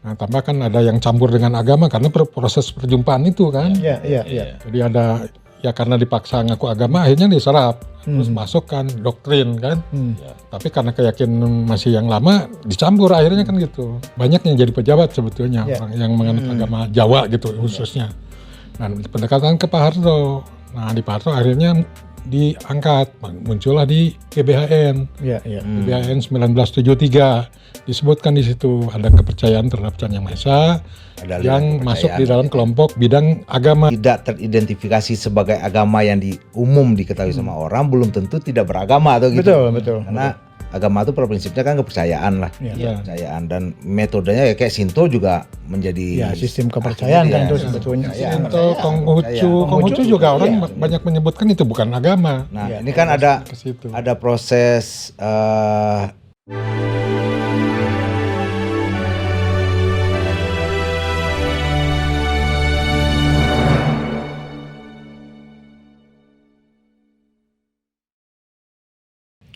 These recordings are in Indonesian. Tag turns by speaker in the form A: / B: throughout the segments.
A: Nah, tambah kan ada yang campur dengan agama karena proses perjumpaan itu kan.
B: Iya.
A: Jadi ada ya karena dipaksa ngaku agama akhirnya diserap. Terus masuk kan doktrin kan. Tapi karena keyakinan masih yang lama dicampur akhirnya kan gitu. Banyak yang jadi pejabat sebetulnya orang yang menganut agama Jawa gitu khususnya. Nah, pendekatan ke Pak Harto. Nah, di Pak Harto akhirnya diangkat, muncullah di GBHN. GBHN 1973 disebutkan di situ ada kepercayaan terhadap Tuhan Yang Maha Esa yang masuk di dalam kelompok bidang agama.
C: Tidak teridentifikasi sebagai agama yang umum diketahui sama orang, belum tentu tidak beragama atau gitu.
B: Betul.
C: Karena agama itu pada prinsipnya kan kepercayaan lah, kepercayaan, dan metodenya ya kayak Shinto juga menjadi
B: sistem kepercayaan kan itu sebetulnya.
A: Shinto, Konghucu juga orang banyak menyebutkan itu bukan agama.
C: Nah, ini kan ada proses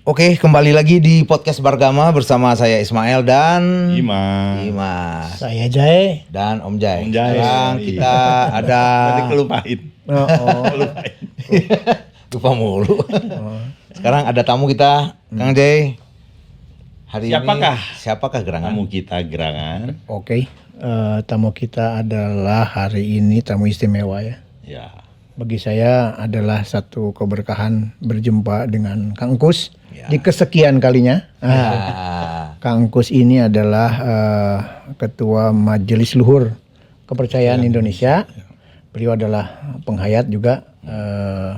C: Oke, kembali lagi di podcast Bargama bersama saya Ismail dan Dimas.
B: Saya Jai
C: dan Om Jai.
D: Sekarang
C: kita ada
D: kelupain.
C: Lupa mulu. Sekarang ada tamu kita, Kang Jai. Hari siapakah gerangan?
D: Tamu kita gerangan.
B: Oke, tamu kita adalah hari ini tamu istimewa ya.
D: Ya.
B: Bagi saya adalah satu keberkahan berjumpa dengan Kang Kus di kesekian kalinya. Kang Kus ini adalah Ketua Majelis Luhur Kepercayaan Indonesia. Beliau adalah penghayat juga,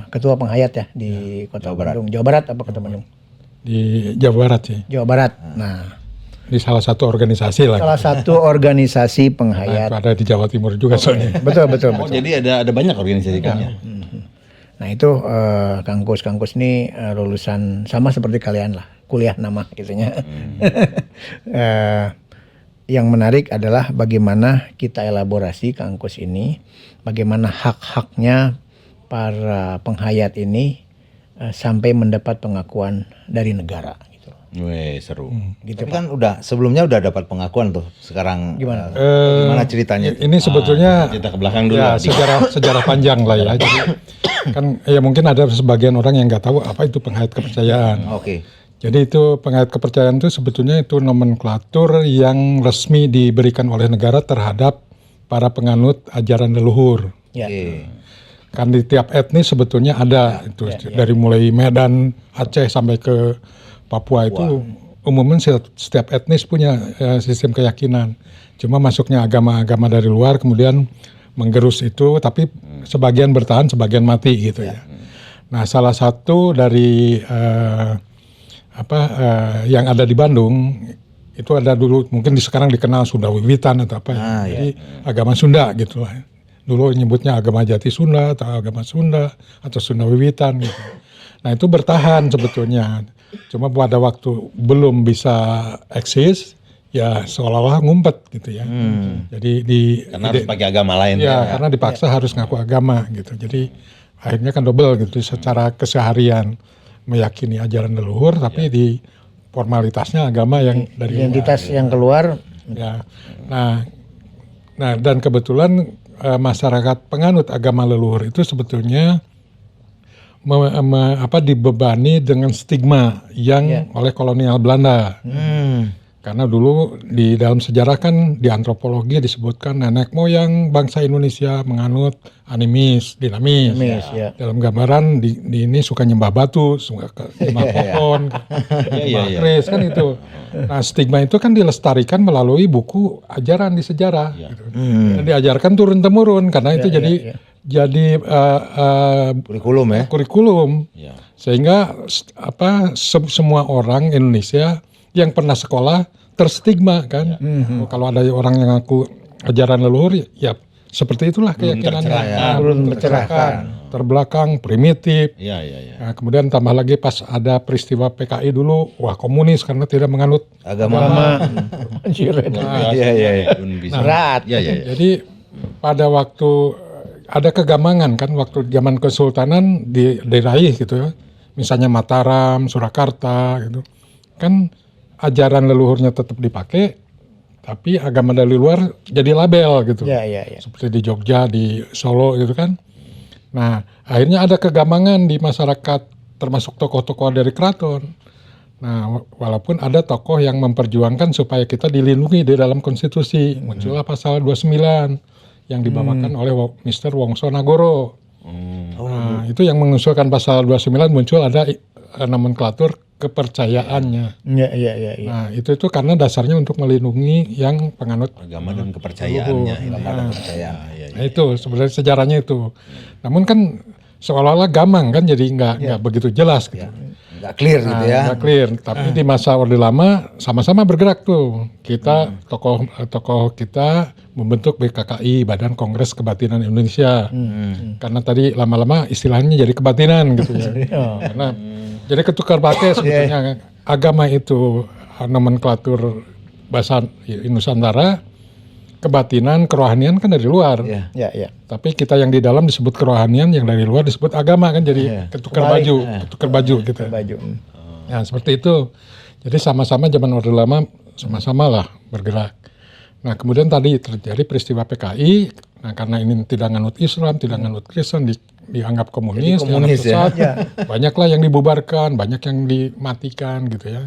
B: Ketua penghayat ya di Kota Bandung. Jawa Barat apa Kota Bandung?
A: Di Jawa Barat sih.
B: Jawa Barat. Nah,
A: di salah satu organisasi lah.
B: Salah satu organisasi penghayat.
A: Ada di Jawa Timur juga soalnya.
B: Betul.
D: Oh, jadi ada banyak organisasi kan ya.
B: Nah itu Kang Kus ini lulusan sama seperti kalian lah, kuliah nama gitunya. Yang menarik adalah bagaimana kita elaborasi Kang Kus ini, bagaimana hak-haknya para penghayat ini sampai mendapat pengakuan dari negara.
D: Wih, seru.
B: Gitu,
C: Tapi kan sebelumnya udah dapat pengakuan tuh. Sekarang
B: gimana?
C: Gimana ceritanya?
A: Ini sebetulnya
D: Cerita ke belakang dulu.
A: ya sejarah panjang lah ya. Jadi kan ya mungkin ada sebagian orang yang nggak tahu apa itu penghayat kepercayaan.
C: Oke.
A: Jadi itu penghayat kepercayaan itu sebetulnya itu nomenklatur yang resmi diberikan oleh negara terhadap para penganut ajaran leluhur.
B: Ya.
A: Kan di tiap etnis sebetulnya ada itu dari mulai Medan, Aceh sampai ke Papua itu umumnya setiap etnis punya sistem keyakinan. Cuma masuknya agama-agama dari luar kemudian menggerus itu, tapi sebagian bertahan, sebagian mati gitu ya. Nah, salah satu dari yang ada di Bandung itu ada dulu mungkin sekarang dikenal Sunda Wiwitan atau apa. Jadi agama Sunda gitu lah. Dulu nyebutnya agama Jati Sunda atau agama Sunda atau Sunda Wiwitan gitu. Nah, itu bertahan sebetulnya. Cuma pada waktu belum bisa eksis, ya seolah-olah ngumpet gitu ya. Jadi
D: karena harus pakai agama lain.
A: Ya, karena dipaksa harus ngaku agama gitu. Jadi akhirnya kan double gitu secara keseharian meyakini ajaran leluhur, tapi di formalitasnya agama yang dari
B: identitas yang keluar.
A: Ya, nah dan kebetulan masyarakat penganut agama leluhur itu sebetulnya dibebani dengan stigma yang oleh kolonial Belanda. Karena dulu di dalam sejarah kan di antropologi disebutkan nenek moyang bangsa Indonesia menganut animis, dinamis.
B: Ya.
A: Dalam gambaran di ini suka nyembah batu, suka nyembah pohon, nyembah keris kan itu. Nah, stigma itu kan dilestarikan melalui buku ajaran di sejarah. Gitu. Dan diajarkan turun temurun karena itu jadi
C: kurikulum ya.
A: Kurikulum. Sehingga semua orang Indonesia yang pernah sekolah terstigma kan. Kalau ada orang yang ngaku ajaran leluhur ya seperti itulah keyakinannya.
B: Belum tercerahkan.
A: Terbelakang, primitif.
D: Iya.
A: Nah, kemudian tambah lagi pas ada peristiwa PKI dulu, wah komunis karena tidak menganut
C: agama.
B: Iya. Berat.
A: Jadi pada waktu ada kegambangan kan waktu zaman Kesultanan diraih gitu ya. Misalnya Mataram, Surakarta gitu. Kan ajaran leluhurnya tetap dipakai, tapi agama dari luar jadi label gitu.
B: Ya, ya, ya.
A: Seperti di Jogja, di Solo gitu kan. Nah, akhirnya ada kegamangan di masyarakat, termasuk tokoh-tokoh dari keraton. Nah, walaupun ada tokoh yang memperjuangkan supaya kita dilindungi di dalam konstitusi, muncullah pasal 29 yang dibawakan oleh Mr. Wongso Nagoro. Nah, itu yang mengusulkan pasal 29 muncul ada nomenklatur kepercayaannya.
B: Ya, ya, ya, ya.
A: Nah, itu karena dasarnya untuk melindungi yang penganut
D: Agama dan kepercayaannya.
C: Agama dan kepercayaan.
A: Nah, itu sebenarnya sejarahnya itu. Namun kan seolah-olah gamang kan, jadi nggak begitu jelas gitu.
C: Nggak clear gitu ya.
A: Nggak clear. Tapi di masa Orde Lama sama-sama bergerak tuh. Kita tokoh kita membentuk BKKI, Badan Kongres Kebatinan Indonesia. Karena tadi lama-lama istilahnya jadi kebatinan gitu ya. Karena jadi ketukar pakai sebetulnya agama itu nomenklatur bahasa Nusantara, kebatinan, kerohanian kan dari luar.
C: Iya.
B: Ya, ya.
A: Tapi kita yang di dalam disebut kerohanian, yang dari luar disebut agama kan, jadi ketukar baju gitu.
B: Baju.
A: Ya seperti itu. Jadi sama-sama zaman Orde Lama sama-sama lah bergerak. Nah kemudian tadi terjadi peristiwa PKI. Nah karena ini tidak nganut Islam, tidak nganut Kristen, dianggap komunis, dianggap sesat. Banyaklah yang dibubarkan, banyak yang dimatikan gitu ya.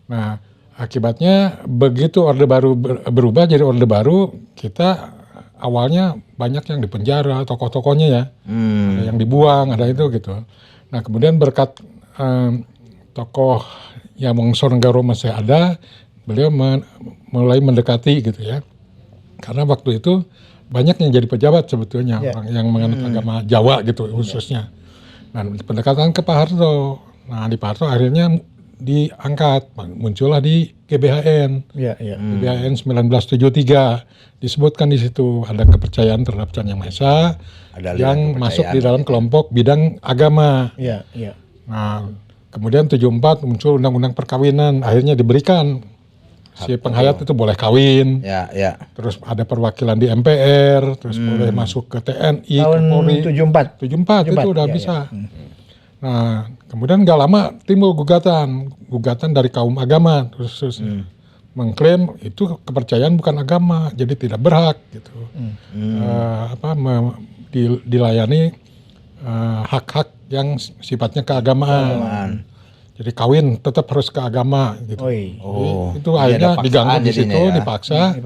A: Nah akibatnya begitu Orde Baru berubah jadi Orde Baru, kita awalnya banyak yang dipenjara, tokoh-tokohnya ya. Ada yang dibuang, ada itu gitu. Nah kemudian berkat tokoh yang Wongso Nagoro masih ada, beliau mulai mendekati gitu ya. Karena waktu itu banyak yang jadi pejabat sebetulnya, orang yang menganut agama Jawa gitu khususnya. Nah pendekatan ke Pak Harto. Nah di Pak Harto akhirnya diangkat, muncullah di GBHN.
B: Ya, ya.
A: GBHN 1973 disebutkan di situ ada kepercayaan terhadap Tuhan Yang Maha Esa yang masuk di dalam kelompok bidang agama.
B: Ya, ya.
A: Nah, kemudian 74 muncul undang-undang perkawinan, akhirnya diberikan si penghayat itu boleh kawin.
C: Ya, ya.
A: Terus ada perwakilan di MPR, terus boleh masuk ke TNI,
B: Tahun
A: ke Polri.
B: 74.
A: 74 itu udah
B: ya,
A: bisa. Nah, kemudian nggak lama timbul gugatan dari kaum agama, terus mengklaim itu kepercayaan bukan agama, jadi tidak berhak gitu. Dilayani hak-hak yang sifatnya keagamaan. Jadi kawin tetap harus ke agama gitu. Itu akhirnya diganggu di situ, dipaksa.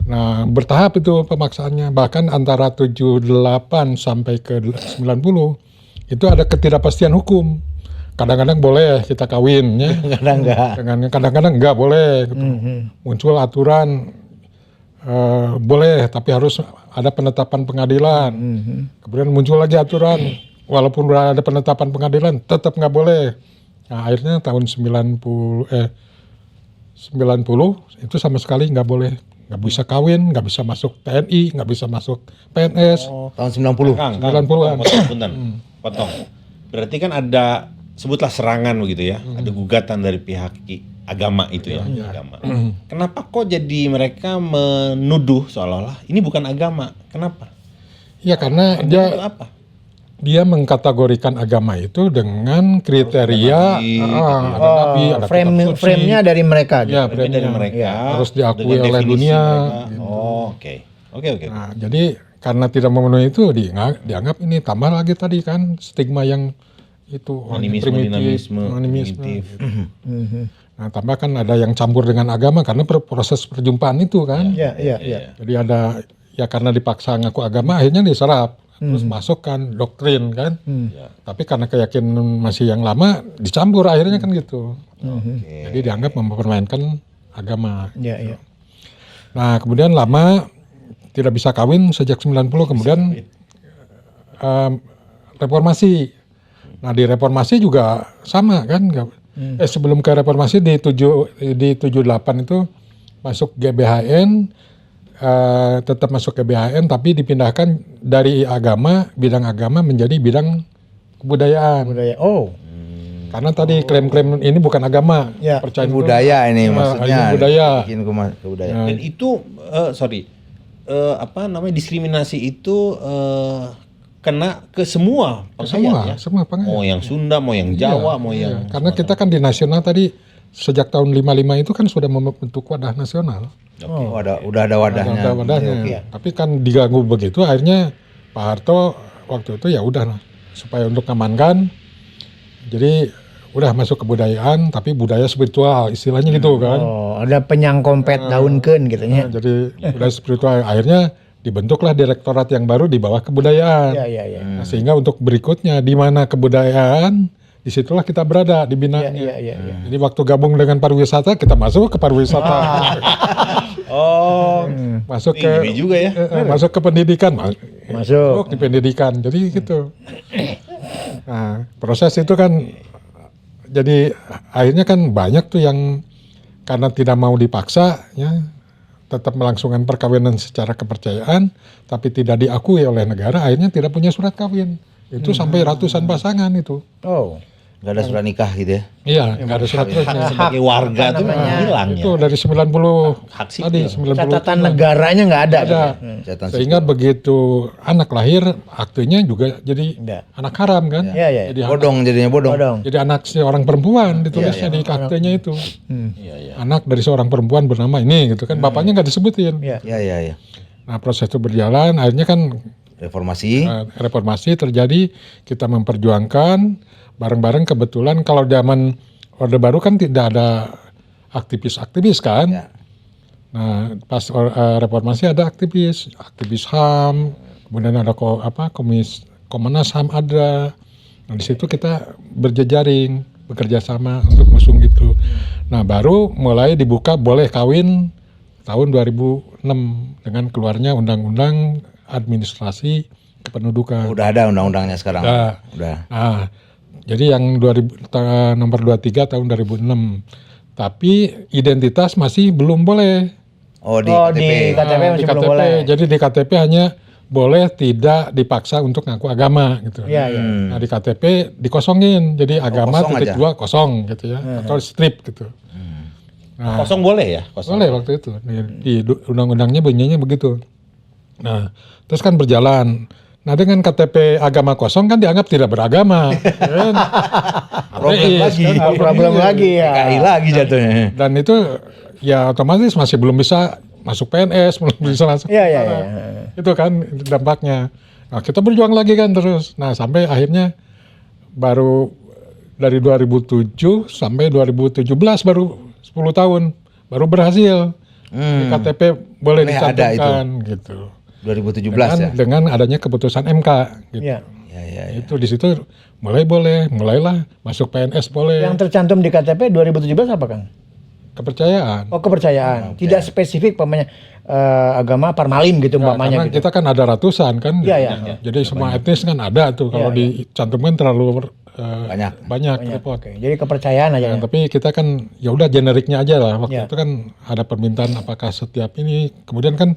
A: Nah, bertahap itu pemaksaannya. Bahkan antara 78 sampai ke 90 itu ada ketidakpastian hukum. Kadang-kadang boleh kita kawin ya. Kadang-kadang enggak boleh gitu. Muncul aturan boleh tapi harus ada penetapan pengadilan. Kemudian muncul lagi aturan walaupun udah ada penetapan pengadilan tetap nggak boleh. Nah, akhirnya tahun 90 itu sama sekali nggak boleh, nggak bisa kawin, nggak bisa masuk TNI, nggak bisa masuk PNS.
C: Tahun 90.
A: 90-an.
D: Potong. Berarti kan ada, sebutlah serangan begitu ya, ada gugatan dari pihak agama itu ya, agama. Kenapa kok jadi mereka menuduh seolah-olah ini bukan agama? Kenapa?
A: Ya karena
D: Itu apa?
A: dia mengkategorikan agama itu dengan kriteria ada nabi, ada kitab suci.
B: Frame-nya dari mereka.
A: Ya,
D: Frame-nya dari mereka
A: harus diakui
D: dengan
A: oleh
D: definisi
A: dunia.
D: mereka. Oke.
A: Nah, jadi karena tidak memenuhi itu dianggap ini tambah lagi tadi kan stigma yang itu
D: Animisme.
A: gitu. Nah, tambah kan ada yang campur dengan agama karena proses perjumpaan itu kan.
B: Ya.
A: Jadi ada ya karena dipaksa ngaku agama akhirnya diserap. Terus masuk kan doktrin kan. Tapi karena keyakinan masih yang lama dicampur akhirnya kan gitu. Jadi dianggap mempermainkan agama.
B: Ya.
A: Nah kemudian lama tidak bisa kawin sejak 90, kemudian reformasi. Nah di reformasi juga sama kan. Sebelum ke reformasi di 78 itu masuk GBHN. Tetap masuk ke BHN tapi dipindahkan dari bidang agama menjadi bidang kebudayaan. Karena tadi klaim-klaim ini bukan agama, percaya
C: budaya ini maksudnya.
A: Budaya.
C: Bikin kebudayaan.
D: Dan itu diskriminasi itu kena ke semua penghayat ya.
A: Semua penghayat.
D: Mau yang Sunda, mau yang Jawa, mau yang
A: karena kita kan di nasional tadi sejak tahun 55 itu kan sudah membentuk wadah nasional.
C: Udah ada wadahnya.
A: Ada wadahnya.
C: Oke.
A: Tapi kan diganggu begitu, akhirnya Pak Harto waktu itu ya udah supaya untuk ngamankan. Jadi udah masuk kebudayaan, tapi budaya spiritual istilahnya gitu kan.
B: Oh, ada penyangkompet daunkeun gitu nya.
A: Jadi budaya spiritual. Akhirnya dibentuklah direktorat yang baru di bawah kebudayaan.
B: Iya.
A: Nah, sehingga untuk berikutnya di mana kebudayaan, disitulah kita berada di binanya.
B: Iya.
A: Jadi waktu gabung dengan pariwisata, kita masuk ke pariwisata.
D: Oh,
A: Masuk
D: ini
A: ke
D: juga ya.
A: masuk ke pendidikan,
B: Masuk.
A: di pendidikan. Jadi gitu. Nah, proses itu kan jadi akhirnya kan banyak tuh yang karena tidak mau dipaksa ya tetap melangsungkan perkawinan secara kepercayaan tapi tidak diakui oleh negara, akhirnya tidak punya surat kawin. Itu sampai ratusan pasangan itu.
B: Oh.
C: Nggak ada surat nikah gitu ya?
A: Iya, nggak ada surat
D: Hak
A: nikah.
D: sebagai warga tuh
B: namanya?
D: hilang ya.
A: Itu dari 90
D: Hak sipil.
A: tadi 90
B: Catatan negaranya nggak ada.
A: ada.
C: Catatan
A: Sehingga begitu anak lahir aktenya juga jadi
B: Nggak.
A: anak haram kan?
B: Iya.
A: Jadi
C: bodong jadinya bodong.
B: Bodong.
A: jadi anak seorang perempuan ditulisnya di aktenya itu.
D: Iya.
A: Anak dari seorang perempuan bernama ini gitu kan. Bapaknya nggak disebutin.
B: Iya.
C: Iya.
A: Nah, proses itu berjalan akhirnya kan
C: Reformasi.
A: reformasi terjadi, kita memperjuangkan bareng-bareng. Kebetulan kalau zaman Orde Baru kan tidak ada aktivis-aktivis kan.
C: Ya.
A: Nah, pas reformasi ada aktivis HAM, kemudian ada Komnas HAM ada. Nah, di situ kita berjejaring, bekerja sama untuk mengusung itu. Nah, baru mulai dibuka boleh kawin tahun 2006 dengan keluarnya Undang-Undang Administrasi Kependudukan.
C: Udah ada undang-undangnya sekarang. Udah.
A: Nah, jadi yang nomor 23 tahun 2006. Tapi identitas masih belum boleh.
C: Oh, di
B: di
C: KTP.
B: KTP masih
A: Di
B: belum
A: KTP.
B: boleh.
A: Jadi di KTP hanya boleh tidak dipaksa untuk ngaku agama gitu.
B: Iya.
A: Nah, di KTP dikosongin. Jadi agama
C: kosong
A: titik
C: aja.
A: 2 kosong gitu ya. Atau strip gitu. Nah,
D: Kosong boleh ya? Kosong.
A: boleh waktu itu. Di undang-undangnya bunyinya begitu. Nah, terus kan berjalan. Nah, dengan KTP agama kosong kan dianggap tidak beragama. Kan?
C: Problem
A: Ateis,
C: lagi.
A: kan?
B: Problem lagi ya.
C: PKI lagi jatuhnya.
A: Dan itu ya otomatis masih belum bisa masuk PNS, belum bisa masuk.
B: Iya.
A: Itu kan dampaknya. Nah, kita berjuang lagi kan terus. Nah, sampai akhirnya baru dari 2007 sampai 2017 baru 10 tahun baru berhasil. Di KTP boleh
C: Boleh ada
A: dicantumkan gitu.
C: 2017
A: Dengan adanya keputusan MK gitu.
B: Iya.
C: Ya.
A: Itu di situ mulailah masuk PNS boleh.
B: Yang tercantum di KTP 2017 apa, Kang?
A: Kepercayaan.
B: Oh, kepercayaan. Tidak spesifik pamannya agama parmalim gitu
A: Ya,
B: umpamanya
A: karena
B: gitu.
A: kita kan ada ratusan kan.
B: Iya.
A: Jadi semua etnis kan ada tuh. Kalau dicantumkan terlalu banyak repot.
B: Oke. Jadi kepercayaan aja.
A: Nah, tapi kita kan ya udah generiknya aja lah. Waktu
B: Ya.
A: itu kan ada permintaan apakah setiap ini. Kemudian kan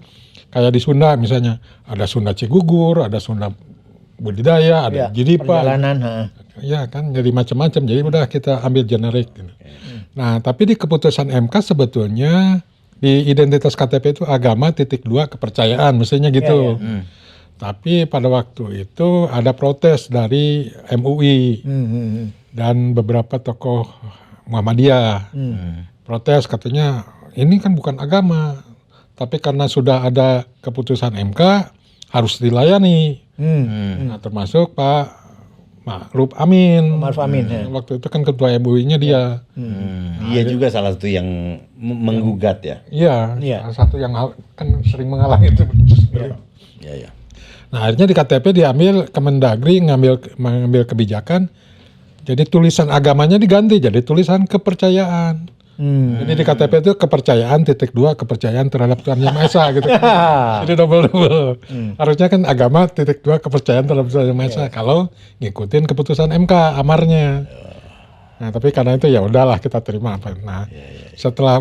A: kayak di Sunda misalnya ada Sunda Cigugur, ada Sunda budidaya, ada Jiripa.
B: Perjalanan,
A: Ya kan jadi macam-macam. Jadi udah kita ambil generik. Gitu. Nah, tapi di keputusan MK sebetulnya di identitas KTP itu agama titik 2 kepercayaan mestinya gitu. Tapi pada waktu itu ada protes dari MUI dan beberapa tokoh Muhammadiyah. Protes katanya ini kan bukan agama, tapi karena sudah ada keputusan MK harus dilayani. Nah, termasuk Pak Ma'ruf Amin.
B: Ma'ruf Amin, ya.
A: Waktu itu kan ketua MUI-nya dia.
D: Dia juga salah satu yang menggugat ya.
A: Iya,
B: Iya.
A: salah satu yang kan sering mengalah itu.
C: Ya.
A: Nah, akhirnya di KTP diambil Kemendagri mengambil kebijakan. Jadi tulisan agamanya diganti jadi tulisan kepercayaan. Jadi di KTP itu kepercayaan titik 2 kepercayaan terhadap Tuhan Yang Maha Esa gitu. Jadi double. Harusnya kan agama titik 2 kepercayaan terhadap Tuhan Yang Maha Esa kalau ngikutin keputusan MK amarnya. Nah, tapi karena itu ya udahlah kita terima apa. Nah, setelah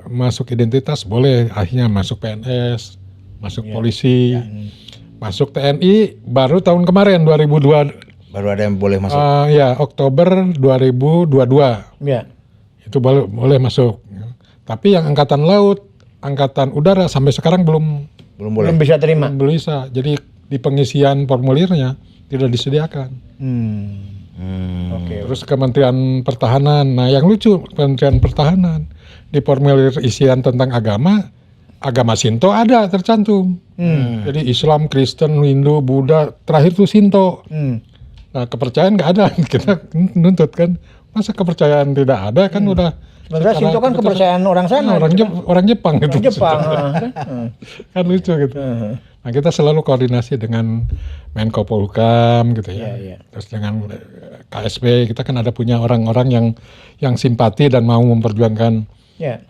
A: masuk identitas boleh akhirnya masuk PNS, masuk polisi, masuk TNI baru tahun kemarin 2002.
C: Baru ada yang boleh masuk.
A: Ya, Oktober 2022.
B: Iya.
A: Itu boleh masuk. Tapi yang angkatan laut, angkatan udara sampai sekarang belum
C: Belum boleh.
B: Belum bisa terima.
A: bisa. Jadi di pengisian formulirnya tidak disediakan.
B: Oke.
A: Terus Kementerian Pertahanan. Nah, yang lucu Kementerian Pertahanan di formulir isian tentang agama agama Shinto ada tercantum. Jadi Islam, Kristen, Hindu, Buddha, terakhir tuh Shinto. Nah, kepercayaan nggak ada. Kita nuntut kan, masa kepercayaan tidak ada kan udah.
B: Sebenarnya Shinto kan kepercayaan orang sana.
A: Orang Jepang gitu.
B: Orang Jepang.
A: Kan lucu gitu. Nah, kita selalu koordinasi dengan Menko Polhukam gitu ya. Terus dengan KSP, kita kan ada punya orang-orang yang simpati dan mau memperjuangkan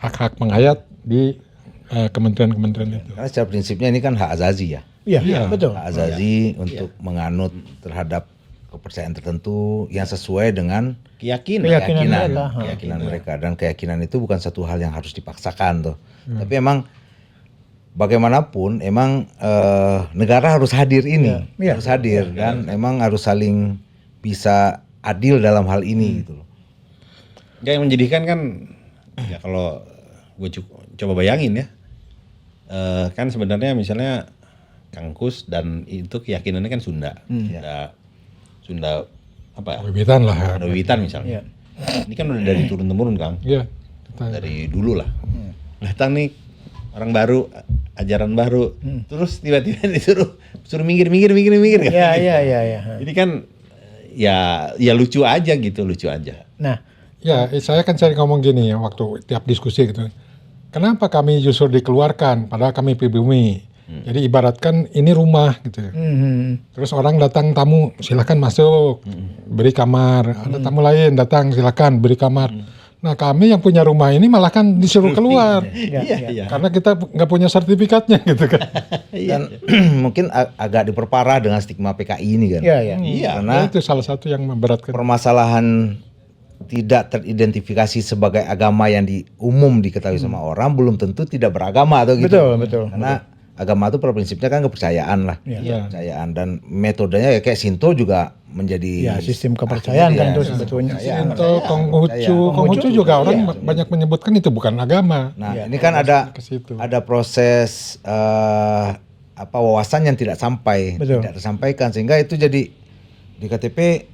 A: hak-hak penghayat di kementerian-kementerian itu.
C: Karena secara prinsipnya ini kan hak azazi ya.
B: Iya, betul.
C: Hak azazi untuk menganut terhadap kepercayaan tertentu yang sesuai dengan keyakinan mereka. Dan keyakinan itu bukan satu hal yang harus dipaksakan tuh. Tapi emang bagaimanapun emang negara harus hadir ini, harus hadir dan emang harus saling bisa adil dalam hal ini gitu loh.
D: Yang menjadikan kan ya kalau gue coba bayangin ya, kan sebenarnya misalnya Kang Kus dan itu keyakinannya kan Sunda, Sunda apa?
A: Wiwitan lah.
D: Sunda Wiwitan misalnya. Ini kan udah dari turun temurun Kang.
A: Iya.
D: Dari dulu lah. Datang nih orang baru, ajaran baru, terus tiba-tiba suruh minggir kan.
B: Iya.
D: Jadi kan ya lucu aja gitu, lucu aja.
B: Nah,
A: ya saya kan sering ngomong gini ya waktu tiap diskusi gitu. Kenapa kami justru dikeluarkan padahal kami pribumi? Jadi ibaratkan ini rumah gitu. Terus orang datang tamu, silakan masuk, beri kamar. Ada tamu lain datang, silakan beri kamar. Nah kami yang punya rumah ini malah kan disuruh keluar. Karena kita nggak punya sertifikatnya gitu kan.
C: Dan mungkin agak diperparah dengan stigma PKI ini kan. Karena
A: itu salah satu yang memberatkan.
C: Permasalahan tidak teridentifikasi sebagai agama yang umum diketahui sama orang belum tentu tidak beragama atau gitu.
B: Betul.
C: Karena agama itu pada prinsipnya kan kepercayaan lah. Kepercayaan dan metodenya ya kayak Shinto juga menjadi
B: sistem kepercayaan kan itu sebetulnya.
A: Shinto, Konghucu juga orang banyak menyebutkan itu bukan agama.
C: Nah, ini kan ada proses wawasan yang tidak tersampaikan sehingga itu jadi di KTP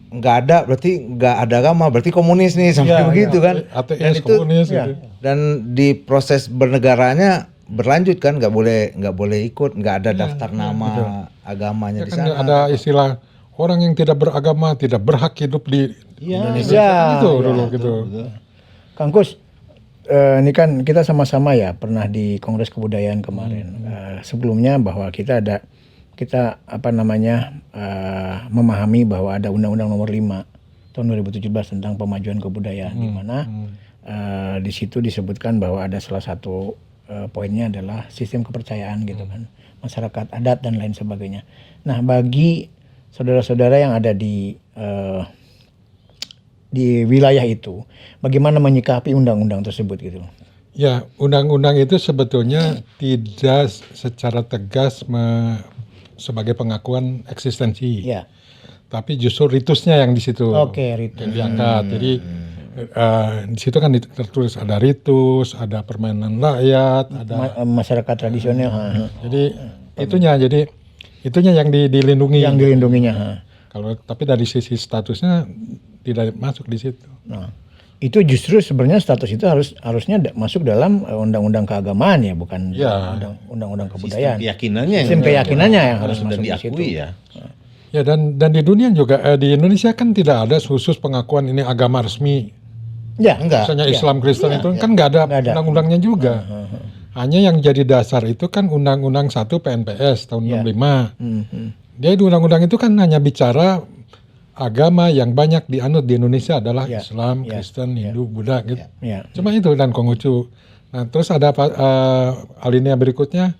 C: nggak ada, berarti nggak ada agama, berarti komunis nih sampai begitu kan.
A: Ateis, komunis gitu.
C: Dan di proses bernegaranya berlanjut kan, nggak boleh ikut, nggak ada daftar nama agamanya di
A: kan
C: sana.
A: Ada istilah orang yang tidak beragama tidak berhak hidup di Indonesia. Itu dulu gitu.
B: Kang Kus, ini kan kita sama-sama ya pernah di Kongres Kebudayaan kemarin. Sebelumnya bahwa kita memahami bahwa ada Undang-Undang Nomor 5 tahun 2017 tentang pemajuan kebudayaan, di mana di situ disebutkan bahwa ada salah satu poinnya adalah sistem kepercayaan gitu kan, masyarakat adat dan lain sebagainya. Nah, bagi saudara-saudara yang ada di wilayah itu, bagaimana menyikapi undang-undang tersebut gitu?
A: Ya, undang-undang itu sebetulnya tidak secara tegas sebagai pengakuan eksistensi.
B: Ya.
A: Tapi justru ritusnya yang di situ.
B: Ritus.
A: Yang diangkat. Jadi di situ kan tertulis ada ritus, ada permainan rakyat, ada
B: masyarakat tradisional.
A: Jadi itunya yang dilindungi.
B: Yang dilindunginya.
A: Tapi dari sisi statusnya tidak masuk di situ.
B: Nah, itu justru sebenarnya status itu harusnya masuk dalam undang-undang keagamaan ya, bukan undang-undang kebudayaan. Sistem keyakinannya yang harus masuk di situ.
A: Ya, dan di dunia juga di Indonesia kan tidak ada khusus pengakuan ini agama resmi.
B: Ya, enggak.
A: Misalnya Islam Kristen itu kan nggak ada undang-undangnya juga. Hanya yang jadi dasar itu kan Undang-Undang 1 PNPS tahun 65. Dia di undang-undang itu kan hanya bicara agama yang banyak dianut di Indonesia adalah Islam, Kristen, Hindu, Buddha gitu. Cuma itu dan Konghucu. Nah, terus ada alinea berikutnya,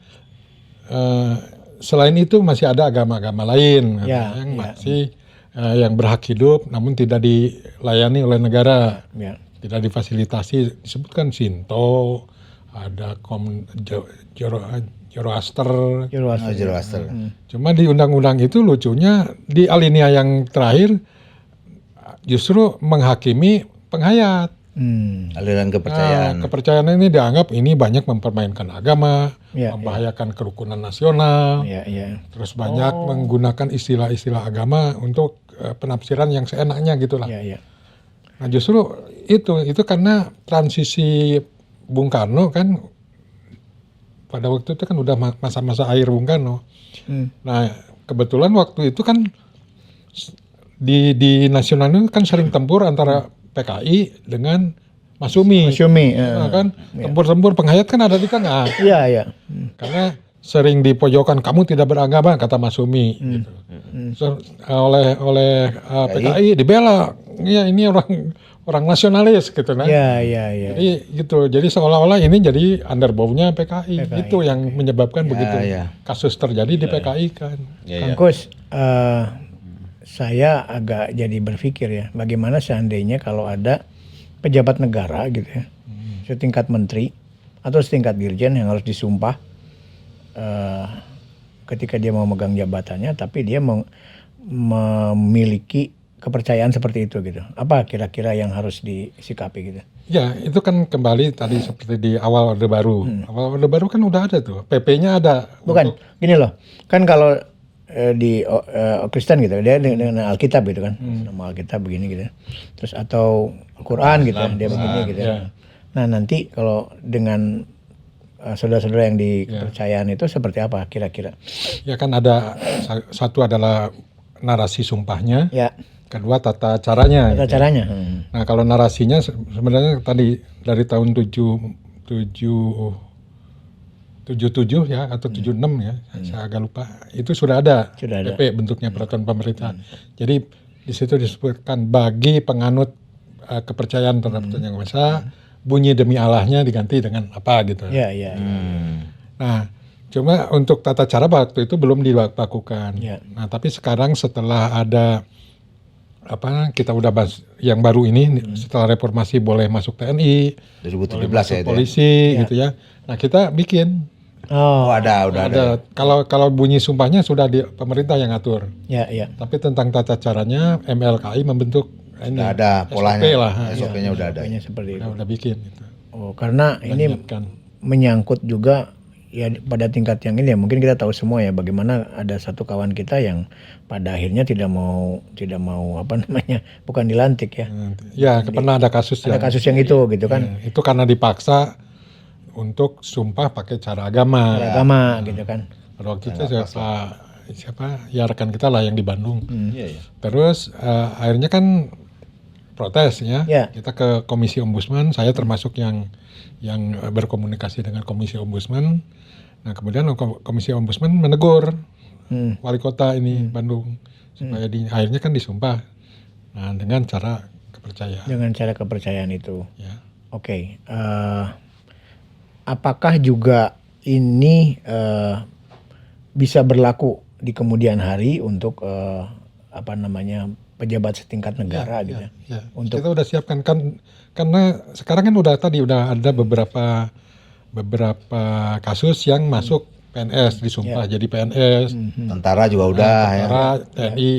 A: selain itu masih ada agama-agama lain yang masih yang berhak hidup namun tidak dilayani oleh negara. Tidak difasilitasi, disebutkan Shinto, ada Zoroaster. Cuma di undang-undang itu lucunya di alinea yang terakhir justru menghakimi penghayat.
C: Aliran kepercayaan.
A: Kepercayaan ini dianggap ini banyak mempermainkan agama, membahayakan kerukunan nasional. Terus banyak menggunakan istilah-istilah agama untuk penafsiran yang seenaknya gitulah. Nah, justru itu karena transisi Bung Karno kan pada waktu itu kan udah masa-masa akhir Bung Karno. Nah kebetulan waktu itu kan di nasional itu kan sering tempur antara PKI dengan Masyumi. Nah, kan tempur-tempur penghayat kan ada di tengah.
B: Iya.
A: Karena sering di pojokan, kamu tidak beragama kata Masyumi gitu. Oleh PKI dibela. Ya ini orang nasionalis gitu kan.
B: Iya.
A: Jadi gitu. Jadi seolah-olah ini jadi underbownya PKI. Itu yang menyebabkan begitu kasus terjadi di PKI kan.
B: Kang Kus, saya agak jadi berpikir ya, bagaimana seandainya kalau ada pejabat negara gitu ya, setingkat menteri atau setingkat dirjen yang harus disumpah ketika dia mau megang jabatannya, tapi dia memiliki kepercayaan seperti itu gitu. Apa kira-kira yang harus disikapi gitu?
A: Ya itu kan kembali tadi seperti di awal Orde Baru. Awal Orde Baru kan udah ada tuh, PP-nya ada.
B: Bukan, gini loh, kan kalau di Kristen gitu, dia dengan Alkitab gitu kan, nama Alkitab begini gitu, terus atau Al-Quran gitu, dia begini gitu. Nah nanti kalau dengan saudara-saudara yang di kepercayaan itu seperti apa kira-kira?
A: Ya kan ada satu adalah narasi sumpahnya, kedua tata caranya.
B: Tata caranya.
A: Nah kalau narasinya sebenarnya tadi dari tahun 77 ya atau 76 ya, saya agak lupa. Itu sudah ada PP bentuknya peraturan pemerintah. Jadi di situ disebutkan bagi penganut kepercayaan terhadap Tuhan Yang Maha Esa, bunyi demi Allahnya diganti dengan apa gitu.
B: Iya.
A: Nah, cuma untuk tata cara waktu itu belum dilakukan. Nah, tapi sekarang setelah ada kita udah bahas yang baru ini, setelah reformasi boleh masuk TNI,
C: 2017
A: masuk polisi gitu ya. Nah, kita bikin.
C: Udah ada.
B: Hmm.
A: Kalau bunyi sumpahnya sudah di pemerintah yang ngatur.
B: Iya.
A: Tapi tentang tata caranya MLKI membentuk ini.
C: Udah ada polanya.
A: SOP-nya
C: udah ada.
B: Seperti itu.
A: Udah bikin gitu.
B: Karena ini menyangkut juga ya pada tingkat yang ini ya, mungkin kita tahu semua ya bagaimana ada satu kawan kita yang pada akhirnya tidak mau bukan dilantik ya.
A: Ya, pernah ada kasus
B: yang itu gitu kan.
A: Itu karena dipaksa untuk sumpah pakai cara agama.
B: Gitu kan.
A: Pada waktu itu siapa ya rekan kita lah yang di Bandung. Terus akhirnya kan protes ya. Kita ke Komisi Ombudsman, saya termasuk yang berkomunikasi dengan Komisi Ombudsman. Nah kemudian Komisi Ombudsman menegur wali kota ini Bandung supaya akhirnya kan disumpah. Nah dengan cara kepercayaan.
B: Dengan cara kepercayaan itu.
A: Ya.
B: Oke. Apakah juga ini bisa berlaku di kemudian hari untuk pejabat setingkat negara gitu?
A: Ya. Untuk kita udah siapkan kan karena sekarang kan udah ada beberapa kasus yang masuk PNS disumpah jadi PNS.
C: Tentara juga udah
A: tentara, TNI,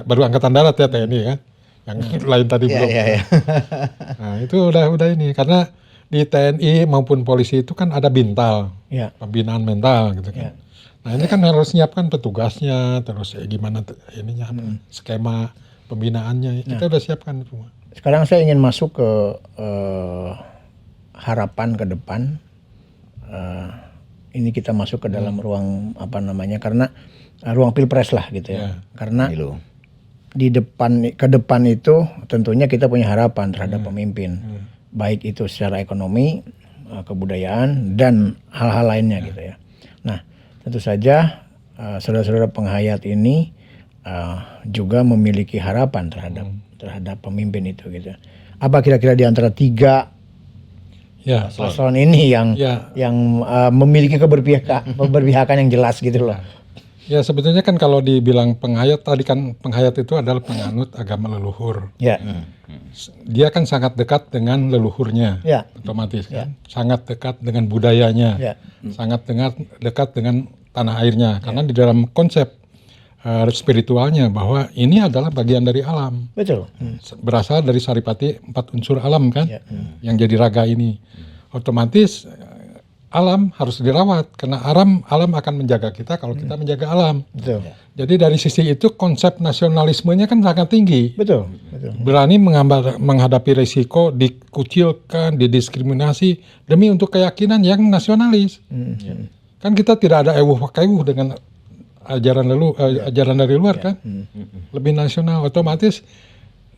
A: baru angkatan darat ya TNI ya. Yang lain tadi belum. Nah, itu udah ini karena di TNI maupun polisi itu kan ada bintal, pembinaan mental gitu kan. Nah ini kan harus nyiapkan petugasnya, terus gimana ininya skema pembinaannya, kita udah siapkan semua.
B: Sekarang saya ingin masuk ke harapan ke depan. Ini kita masuk ke dalam ruang karena ruang pilpres lah gitu ya. Karena ke depan itu tentunya kita punya harapan terhadap pemimpin. Baik itu secara ekonomi, kebudayaan, dan hal-hal lainnya gitu ya. Nah, tentu saja saudara-saudara penghayat ini juga memiliki harapan terhadap pemimpin itu gitu. Apa kira-kira di antara tiga paslon ini yang memiliki keberpihakan yang jelas gitu loh?
A: Ya sebetulnya kan kalau dibilang penghayat tadi kan penghayat itu adalah penganut agama leluhur. Dia kan sangat dekat dengan leluhurnya, otomatis kan. Sangat dekat dengan budayanya, sangat dekat dengan tanah airnya. Karena di dalam konsep spiritualnya bahwa ini adalah bagian dari alam.
B: Betul.
A: Berasal dari saripati 4 unsur alam kan, yang jadi raga ini. Otomatis alam harus dirawat karena alam akan menjaga kita kalau kita menjaga alam.
B: Betul.
A: Jadi dari sisi itu konsep nasionalismenya kan sangat tinggi.
B: Betul.
A: Berani menghadapi risiko dikucilkan, didiskriminasi demi untuk keyakinan yang nasionalis. Kan kita tidak ada ewuh-pakewuh dengan ajaran dari luar kan. Lebih nasional, otomatis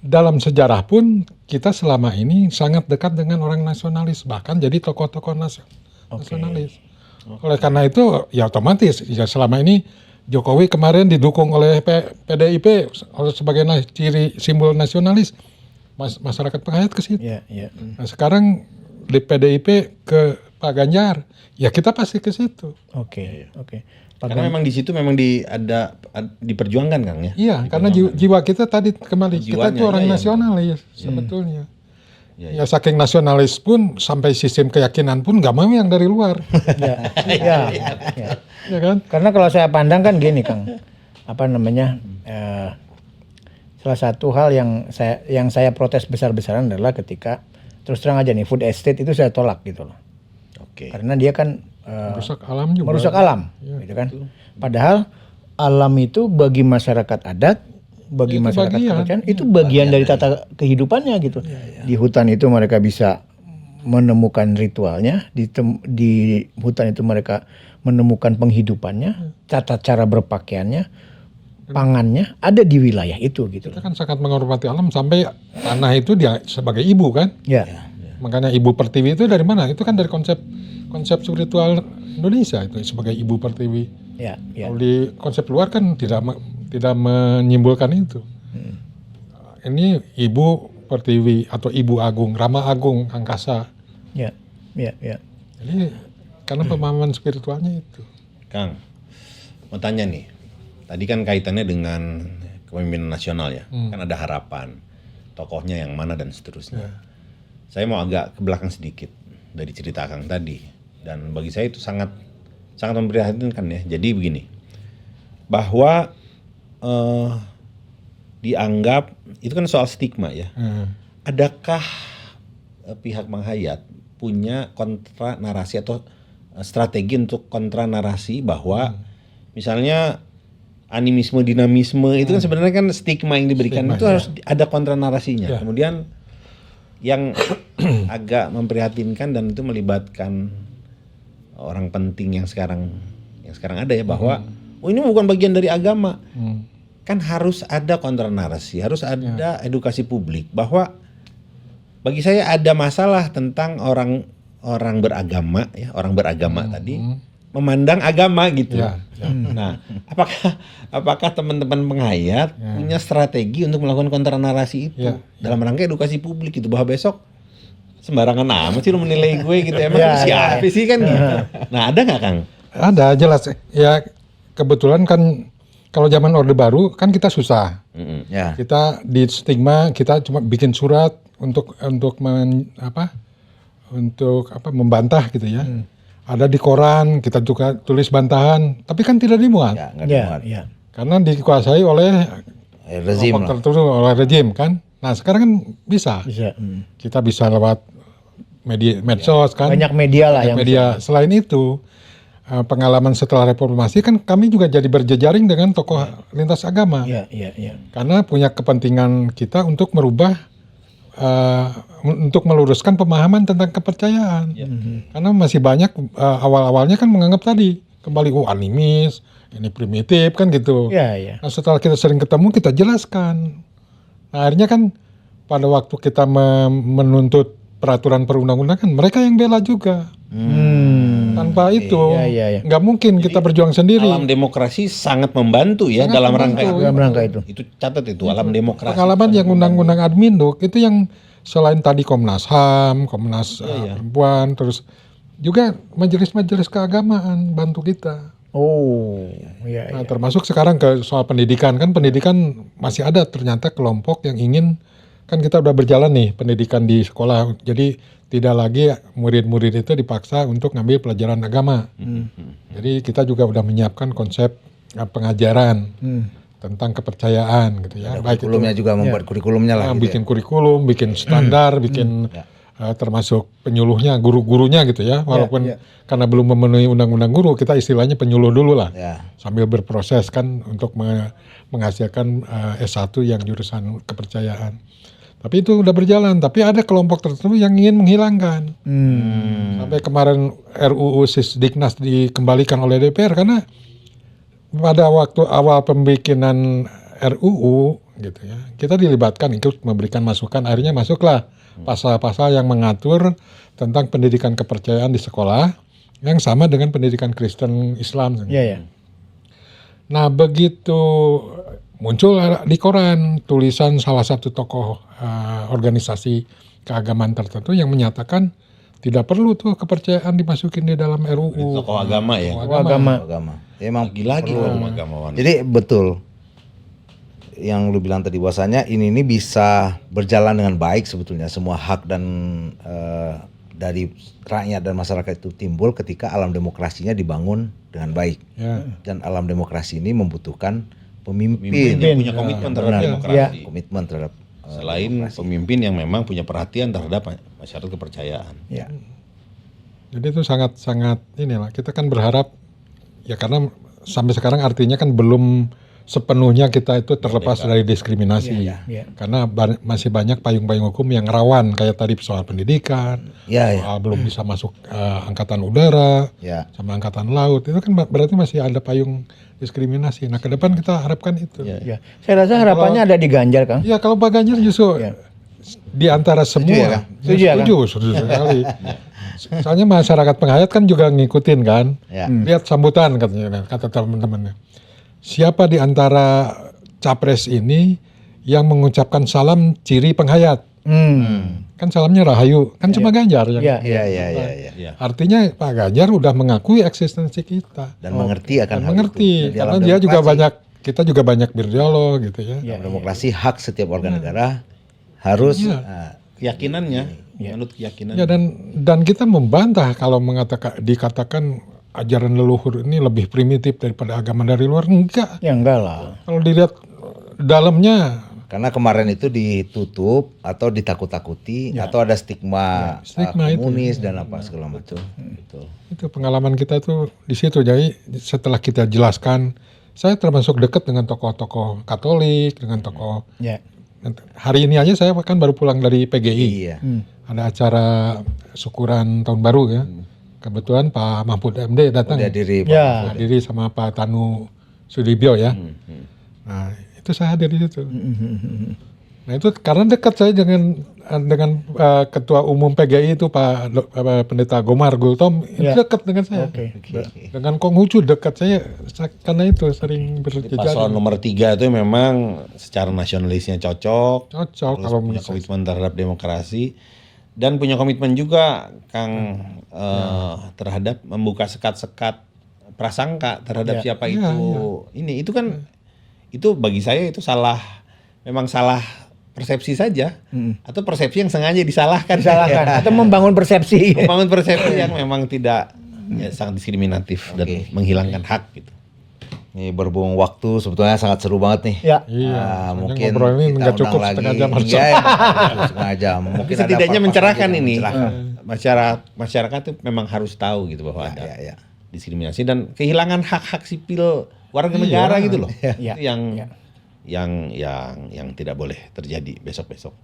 A: dalam sejarah pun kita selama ini sangat dekat dengan orang nasionalis, bahkan jadi tokoh-tokoh nasionalis. Oleh karena itu ya otomatis ya selama ini Jokowi kemarin didukung oleh PDIP sebagai ciri simbol nasionalis, masyarakat penghayat ke situ. Nah sekarang di PDIP ke Pak Ganjar, ya kita pasti ke situ.
B: Oke.
D: Karena memang di situ memang diperjuangkan Kang ya.
A: Iya, karena jiwa kita tadi kembali kita itu orang nasionalis sebetulnya. Ya saking nasionalis pun sampai sistem keyakinan pun nggak mau yang dari luar.
B: Ya kan? Karena kalau saya pandang kan gini Kang, salah satu hal yang saya protes besar-besaran adalah ketika terus terang aja nih food estate itu saya tolak gitu loh. Karena dia kan
A: merusak alam juga.
B: Merusak alam, gitu kan. Padahal alam itu bagi masyarakat adat, bagi masyarakat kepercayaan itu bagian dari tata kehidupannya gitu. Di hutan itu mereka bisa menemukan ritualnya, di hutan itu mereka menemukan penghidupannya, tata cara berpakaiannya, pangannya ada di wilayah itu gitu.
A: Kita kan sangat menghormati alam sampai tanah itu dia sebagai ibu kan. Makanya Ibu Pertiwi itu dari mana? Itu kan dari konsep spiritual Indonesia itu sebagai Ibu Pertiwi. Kalau di konsep luar kan tidak menyimpulkan itu. Ini Ibu Pertiwi atau Ibu Agung, Rama Agung, Angkasa. Jadi karena pemahaman spiritualnya itu.
D: Kang, mau tanya nih. Tadi kan kaitannya dengan kepemimpinan nasional ya. Kan ada harapan. Tokohnya yang mana dan seterusnya. Saya mau agak ke belakang sedikit dari cerita Kang tadi, dan bagi saya itu sangat memprihatinkan ya. Jadi begini, bahwa dianggap itu kan soal stigma ya. Adakah pihak Bang Hayat punya kontra narasi atau strategi untuk kontra narasi bahwa misalnya animisme, dinamisme itu kan sebenarnya kan stigma yang diberikan itu harus ada kontra narasinya. Kemudian yang agak memprihatinkan dan itu melibatkan orang penting yang sekarang ada ya, bahwa ini bukan bagian dari agama. Kan harus ada kontra narasi, harus ada edukasi publik bahwa bagi saya ada masalah tentang orang beragama ya, orang beragama tadi memandang agama gitu. Nah, apakah teman-teman penghayat punya strategi untuk melakukan kontra narasi itu dalam rangka edukasi publik itu, bahwa besok sembarangan amat sih lu menilai gue gitu, emang siapa sih kan gitu. Nah, ada nggak Kang?
A: Ada, jelas ya. Kebetulan kan kalau zaman Orde Baru kan kita susah. Kita di stigma, kita cuma bikin surat untuk membantah gitu ya. Ada di koran, kita juga tulis bantahan, tapi kan tidak dimuat. Karena dikuasai oleh
C: rezim
A: tertentu, oleh rezim kan. Nah sekarang kan bisa. Kita bisa lewat medsos kan.
B: Banyak media lah yang
A: media. Selain itu, pengalaman setelah reformasi kan kami juga jadi berjejaring dengan tokoh lintas agama. Karena punya kepentingan kita untuk merubah, untuk meluruskan pemahaman tentang kepercayaan. Karena masih banyak awal-awalnya kan menganggap tadi kembali animis, ini primitif kan gitu. Nah, setelah kita sering ketemu kita jelaskan. Nah, akhirnya kan pada waktu kita menuntut peraturan perundang-undangan, mereka yang bela juga. Tanpa itu nggak mungkin kita berjuang sendiri.
D: Alam demokrasi sangat membantu ya dalam rangka itu. Itu catat itu alam demokrasi.
A: Pengalaman yang undang-undang Adminduk itu yang selain tadi Komnas HAM, Komnas Perempuan, terus juga majelis-majelis keagamaan bantu kita. Nah, termasuk sekarang ke soal pendidikan, kan pendidikan masih ada ternyata kelompok yang ingin, kan kita udah berjalan nih pendidikan di sekolah, jadi tidak lagi murid-murid itu dipaksa untuk ngambil pelajaran agama. Jadi kita juga udah menyiapkan konsep pengajaran tentang kepercayaan gitu ya.
C: Baik kurikulumnya juga membuat kurikulumnya lah.
A: Bikin kurikulum, bikin standar, bikin termasuk penyuluhnya, guru-gurunya gitu ya. Walaupun karena belum memenuhi undang-undang guru, kita istilahnya penyuluh dulu lah. Sambil berproses kan untuk menghasilkan S1 yang jurusan kepercayaan. Tapi itu udah berjalan, tapi ada kelompok tertentu yang ingin menghilangkan. Sampai kemarin RUU Sisdiknas dikembalikan oleh DPR karena pada waktu awal pembikinan RUU gitu ya, kita dilibatkan ikut memberikan masukan, akhirnya masuklah pasal-pasal yang mengatur tentang pendidikan kepercayaan di sekolah yang sama dengan pendidikan Kristen Islam. Nah begitu muncul di koran tulisan salah satu tokoh organisasi keagamaan tertentu yang menyatakan tidak perlu tuh kepercayaan dimasukin di dalam RUU.
D: Tokoh agama ya.
C: Agama. Emang
D: Gila-gila agamawan.
C: Jadi betul yang lu bilang tadi bahwasanya ini bisa berjalan dengan baik sebetulnya, semua hak dan dari rakyat dan masyarakat itu timbul ketika alam demokrasinya dibangun dengan baik. Dan alam demokrasi ini membutuhkan pemimpin
D: yang punya komitmen terhadap demokrasi.
C: Komitmen terhadap
D: selain pemimpin yang memang punya perhatian terhadap masyarakat kepercayaan.
A: Jadi itu sangat inilah, kita kan berharap ya karena sampai sekarang artinya kan belum sepenuhnya kita itu terlepas dari diskriminasi. Karena masih banyak payung-payung hukum yang rawan kayak tadi soal pendidikan, belum bisa masuk angkatan udara, sama angkatan laut. Itu kan berarti masih ada payung diskriminasi. Nah, ke depan kita harapkan itu.
B: Saya rasa harapannya ada di Ganjar, Kang.
A: Iya, kalau Pak Ganjar justru di antara semua setuju sekali. Soalnya masyarakat penghayat kan juga ngikutin kan. Lihat sambutan katanya, kata teman-temannya. Siapa di antara capres ini yang mengucapkan salam ciri penghayat? Kan salamnya Rahayu, kan cuma Ganjar. Artinya Pak Ganjar udah mengakui eksistensi kita
C: dan mengerti akan hal
A: itu. Karena dia juga kita juga banyak berdialog gitu ya.
C: Demokrasi hak setiap warga negara harus
D: keyakinannya, menurut keyakinan.
A: Ya dan kita membantah kalau dikatakan ajaran leluhur ini lebih primitif daripada agama dari luar. Enggak.
B: Ya enggak lah.
A: Kalau dilihat dalamnya.
C: Karena kemarin itu ditutup atau ditakut-takuti atau ada stigma komunis dan apa segala macam.
A: Itu pengalaman kita tuh di situ. Jadi setelah kita jelaskan, saya termasuk dekat dengan tokoh-tokoh Katolik, dengan tokoh. Hari ini aja saya kan baru pulang dari PGI. Ada acara syukuran tahun baru ya. Kebetulan Pak Mahfud MD datang. Hadiri sama Pak Tanu Sudibyo ya. Nah, itu saya hadir di situ. Nah, itu karena dekat saya dengan Ketua Umum PGI itu Pak Pendeta Gomar Gultom, itu dekat dengan saya. Dengan Konghucu dekat saya karena itu sering berjejaring.
D: Paslon nomor 3 itu memang secara nasionalisnya cocok kalau punya komitmen terhadap demokrasi. Dan punya komitmen juga Kang terhadap membuka sekat-sekat prasangka terhadap siapa itu. Ini itu kan itu bagi saya itu memang salah persepsi saja atau persepsi yang sengaja disalahkan
B: atau membangun persepsi
D: yang memang tidak sangat diskriminatif dan menghilangkan hak gitu.
C: Ini berhubung waktu sebetulnya sangat seru banget nih. Mungkin
A: ngobrol ini nggak cukup setengah jam harusnya.
C: Setengah jam.
D: Mungkin setidaknya mencerahkan ini. Masyarakat itu memang harus tahu gitu bahwa ada diskriminasi dan kehilangan hak-hak sipil warga negara gitu loh. Itu yang tidak boleh terjadi besok-besok.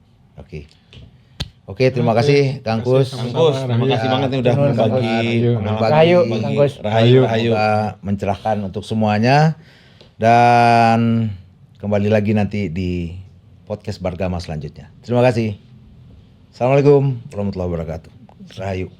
C: Oke, terima kasih Kang Kus.
D: Terima kasih banget nih udah berbagi pengalaman.
C: Rahayu. Semoga mencerahkan untuk semuanya. Dan kembali lagi nanti di podcast Bargama selanjutnya. Terima kasih. Assalamualaikum warahmatullahi wabarakatuh. Rahayu.